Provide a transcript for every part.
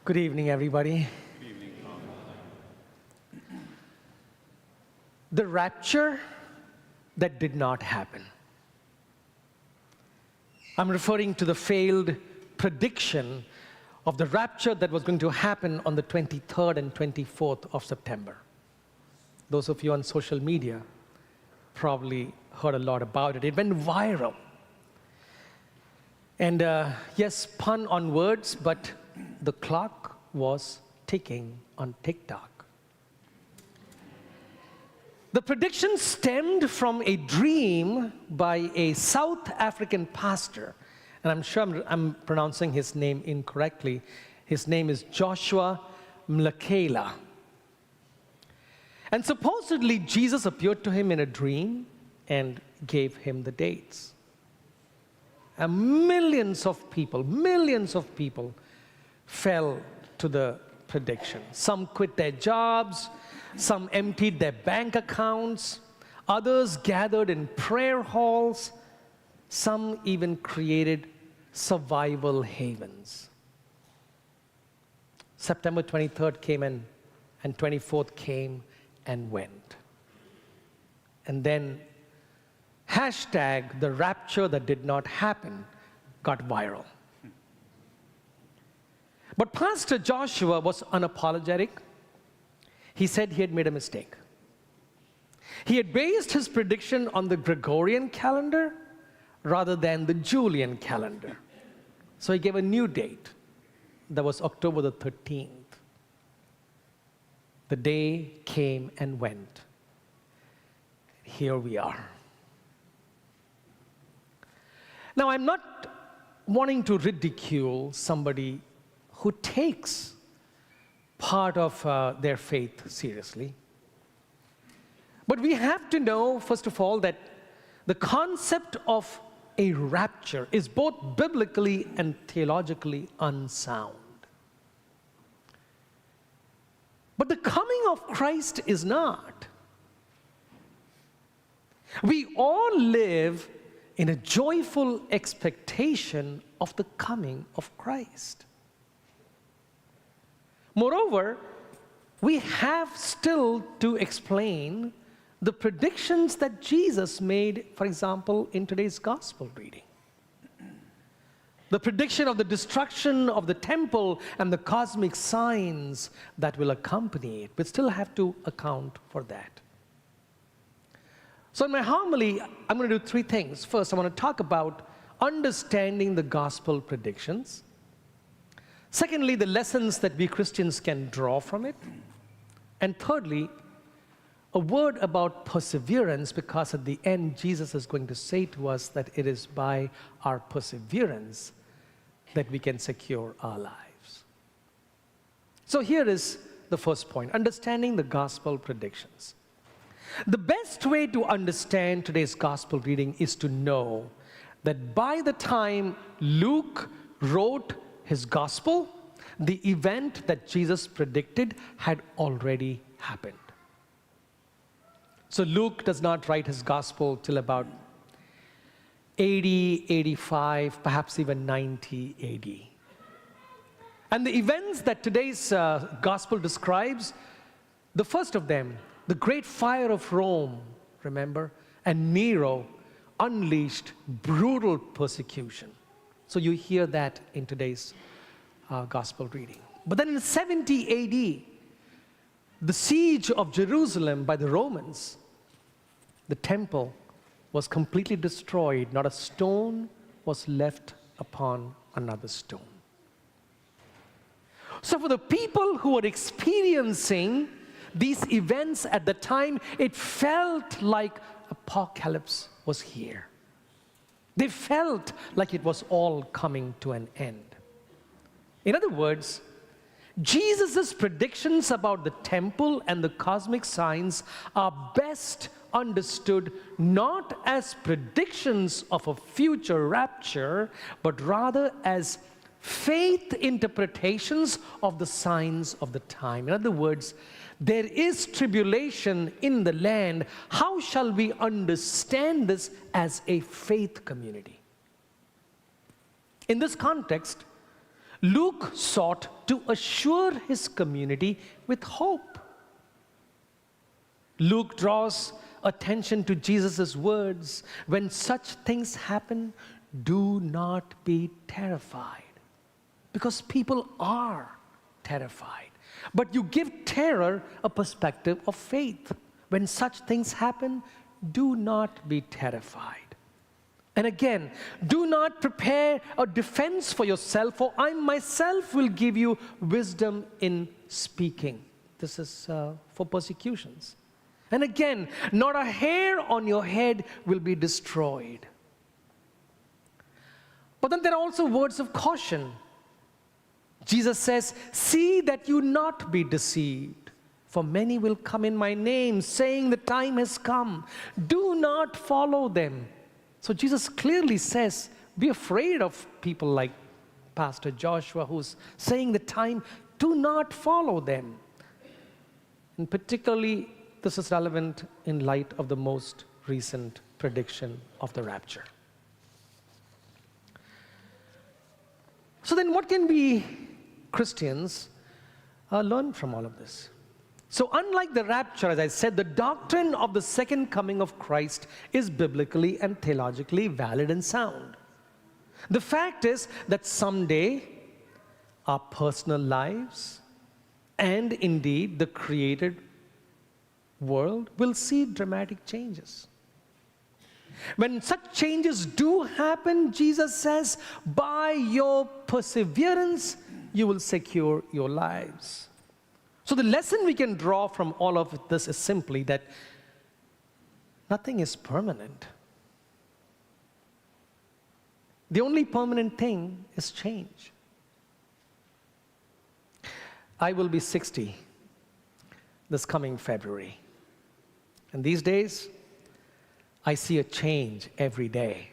Good evening, everybody. Good evening. The rapture that did not happen. I'm referring to the failed prediction of the rapture that was going to happen on the 23rd and 24th of September. Those of you on social media probably heard a lot about it. It went viral. And yes, pun on words, but the clock was ticking on TikTok. The prediction stemmed from a dream by a South African pastor, and I'm sure I'm pronouncing his name incorrectly. His name is Joshua Mlakela. And supposedly Jesus appeared to him in a dream and gave him the dates. And millions of people fell to the prediction. Some quit their jobs, some emptied their bank accounts, others gathered in prayer halls, some even created survival havens. September 23rd came and 24th came and went. And then hashtag the rapture that did not happen got viral. But Pastor Joshua was unapologetic. He said he had made a mistake. He had based his prediction on the Gregorian calendar rather than the Julian calendar. So he gave a new date. That was October the 13th. The day came and went. Here we are. Now, I'm not wanting to ridicule somebody who takes part of their faith seriously. But we have to know, first of all, that the concept of a rapture is both biblically and theologically unsound. But the coming of Christ is not. We all live in a joyful expectation of the coming of Christ. Moreover, we have still to explain the predictions that Jesus made, for example, in today's gospel reading. The prediction of the destruction of the temple and the cosmic signs that will accompany it. We still have to account for that. So in my homily, I'm going to do three things. First, I want to talk about understanding the gospel predictions. Secondly, the lessons that we Christians can draw from it. And thirdly, a word about perseverance, because at the end, Jesus is going to say to us that it is by our perseverance that we can secure our lives. So here is the first point, understanding the gospel predictions. The best way to understand today's gospel reading is to know that by the time Luke wrote his gospel, the event that Jesus predicted had already happened. So Luke does not write his gospel till about 80, 85, perhaps even 90 AD. And the events that today's gospel describes, the first of them, the great fire of Rome, remember, and Nero unleashed brutal persecution. So you hear that in today's gospel reading. But then in 70 AD, the siege of Jerusalem by the Romans, the temple was completely destroyed. Not a stone was left upon another stone. So for the people who were experiencing these events at the time, it felt like apocalypse was here. They felt like it was all coming to an end. In other words, Jesus' predictions about the temple and the cosmic signs are best understood not as predictions of a future rapture, but rather as faith interpretations of the signs of the time. In other words, There is tribulation in the land. How shall we understand this as a faith community? In this context, Luke sought to assure his community with hope. Luke draws attention to Jesus' words, when such things happen, do not be terrified. Because people are terrified. But you give terror a perspective of faith. When such things happen, do not be terrified. And again, do not prepare a defense for yourself, for I myself will give you wisdom in speaking. This is for persecutions. And again, not a hair on your head will be destroyed. But then there are also words of caution. Jesus says, see that you not be deceived, for many will come in my name, saying the time has come. Do not follow them. So Jesus clearly says, be afraid of people like Pastor Joshua, who's saying the time, do not follow them. And particularly, this is relevant in light of the most recent prediction of the rapture. So then what can we Christians learn from all of this? So unlike the rapture, as I said, the doctrine of the second coming of Christ is biblically and theologically valid and sound. The fact is that someday our personal lives and indeed the created world will see dramatic changes. When such changes do happen, Jesus says, by your perseverance, you will secure your lives. So the lesson we can draw from all of this is simply that nothing is permanent. The only permanent thing is change. I will be 60 this coming February. And these days, I see a change every day.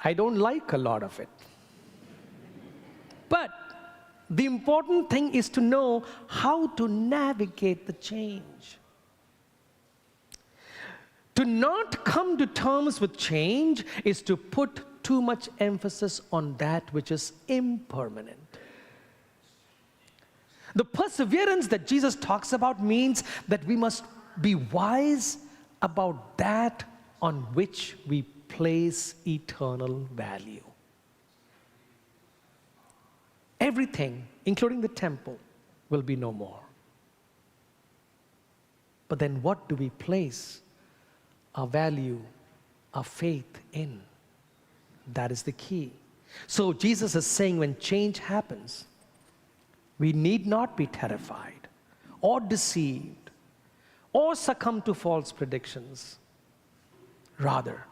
I don't like a lot of it. But the important thing is to know how to navigate the change. To not come to terms with change is to put too much emphasis on that which is impermanent. The perseverance that Jesus talks about means that we must be wise about that on which we place eternal value. Everything, including the temple, will be no more. But then what do we place our value, our faith in? That is the key. So Jesus is saying when change happens, we need not be terrified or deceived or succumb to false predictions. Rather,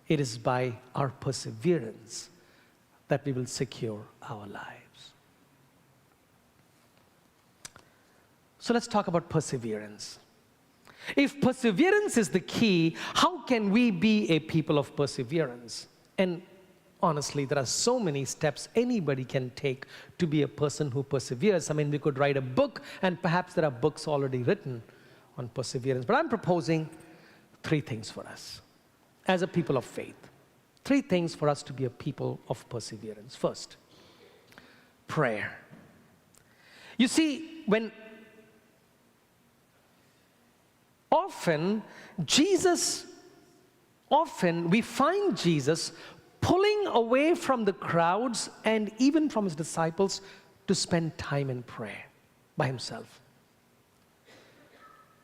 it is by our perseverance that we will secure our lives. So let's talk about perseverance. If perseverance is the key, how can we be a people of perseverance? And honestly, there are so many steps anybody can take to be a person who perseveres. I mean, we could write a book, and perhaps there are books already written on perseverance. But I'm proposing 3 things for us as a people of faith. 3 things for us to be a people of perseverance. First, prayer. You see, when often we find Jesus pulling away from the crowds and even from his disciples to spend time in prayer by himself.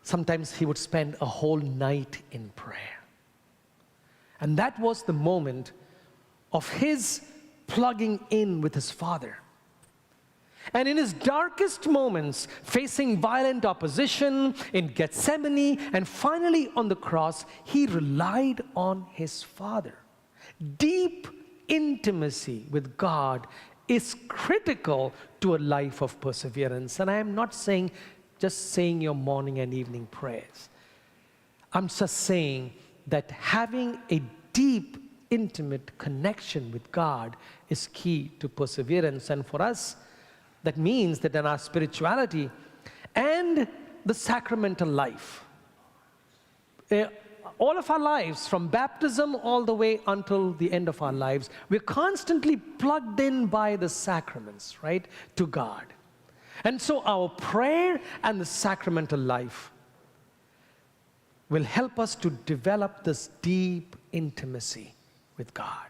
Sometimes he would spend a whole night in prayer. And that was the moment of his plugging in with his Father. And in his darkest moments, facing violent opposition in Gethsemane and finally on the cross, he relied on his Father. Deep intimacy with God is critical to a life of perseverance. And I am not saying just saying your morning and evening prayers. I'm just saying that having a deep, intimate connection with God is key to perseverance. And for us, that means that in our spirituality, and the sacramental life. All of our lives, from baptism all the way until the end of our lives, we're constantly plugged in by the sacraments, right, to God. And so our prayer and the sacramental life will help us to develop this deep intimacy with God.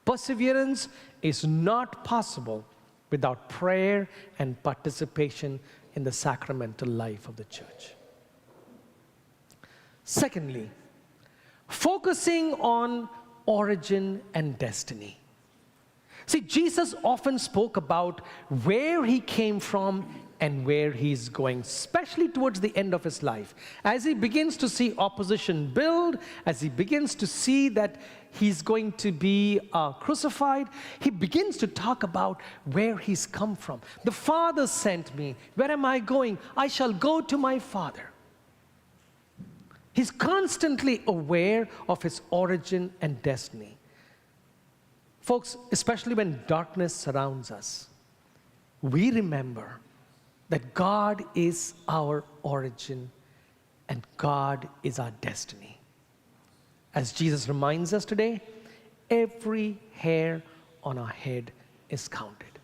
Perseverance is not possible without prayer and participation in the sacramental life of the church. Secondly, focusing on origin and destiny. See, Jesus often spoke about where he came from and where he's going, especially towards the end of his life. As he begins to see opposition build, as he begins to see that he's going to be crucified, he begins to talk about where he's come from. The Father sent me. Where am I going? I shall go to my Father. He's constantly aware of his origin and destiny. Folks, especially when darkness surrounds us, we remember that God is our origin and God is our destiny. As Jesus reminds us today, every hair on our head is counted.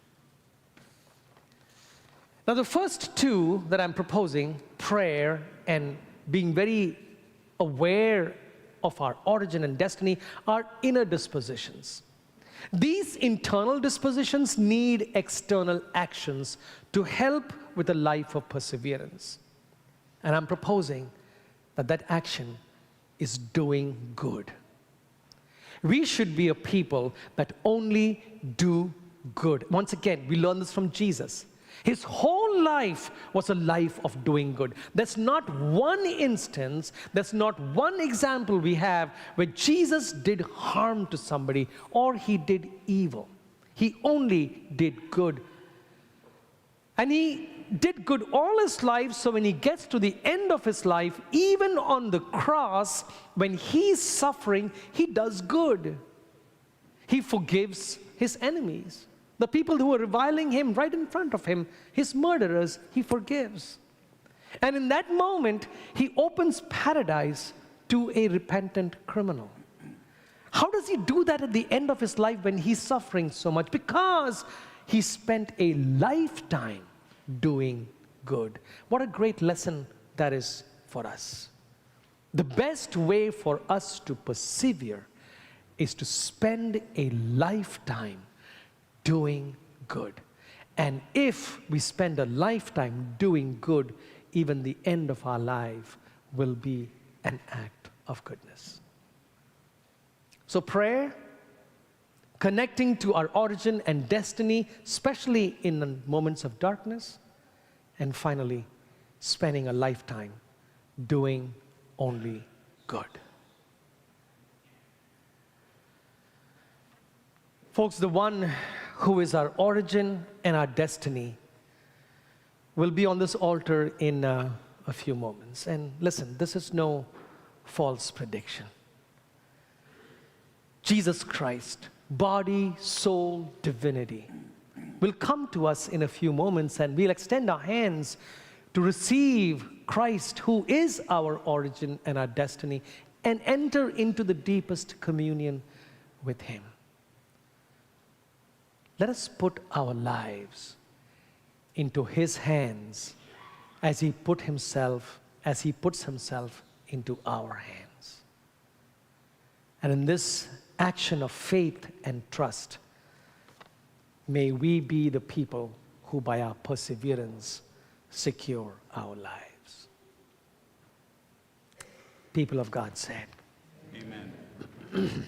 Now, the first two that I'm proposing, prayer and being very aware of our origin and destiny, are inner dispositions. These internal dispositions need external actions to help with a life of perseverance. And I'm proposing that action is doing good. We should be a people that only do good. Once again, we learn this from Jesus. His whole life was a life of doing good. There's not one instance, there's not one example we have where Jesus did harm to somebody or he did evil. He only did good. And he did good all his life, so when he gets to the end of his life, even on the cross, when he's suffering, he does good. He forgives his enemies. The people who were reviling him right in front of him, his murderers, he forgives. And in that moment, he opens paradise to a repentant criminal. How does he do that at the end of his life when he's suffering so much? Because he spent a lifetime doing good. What a great lesson that is for us. The best way for us to persevere is to spend a lifetime doing good. And if we spend a lifetime doing good, even the end of our life will be an act of goodness. So prayer, connecting to our origin and destiny, especially in moments of darkness, and finally, spending a lifetime doing only good. Folks, the one who is our origin and our destiny will be on this altar in a few moments. And listen, this is no false prediction. Jesus Christ, body, soul, divinity, will come to us in a few moments, and we'll extend our hands to receive Christ, who is our origin and our destiny, and enter into the deepest communion with him. Let us put our lives into his hands as he puts himself into our hands. And in this action of faith and trust, may we be the people who by our perseverance secure our lives. People of God said, Amen.